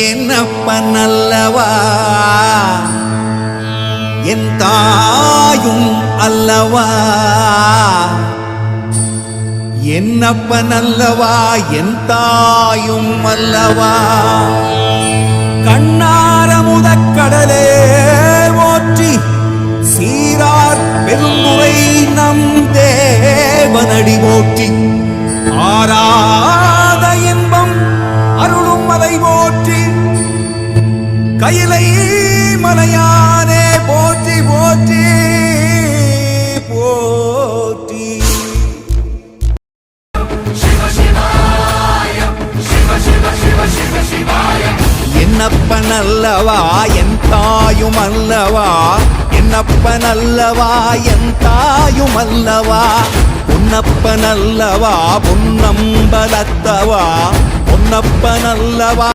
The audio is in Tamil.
என்னப்பன் அல்லவா என் தாயும் அல்லவா என்னப்பன் அல்லவா என் தாயும் அல்லவா கண்ணார முதக்கடலே போற்றி சீரார் பெருந்துரை நம் தேவனடி போற்றி ஆராத இன்பம் அருளும் மலை போற்றி கையிலை மலையானே போற்றி போற்றி போற்றி என்னப்பன் அல்லவா என் தாயும் அல்லவா என்னப்பன் அல்லவா என் தாயும் அல்லவா பொன்னப்பன் அல்லவா பொன்னம்பலத்தவா பொன்னப்பன் அல்லவா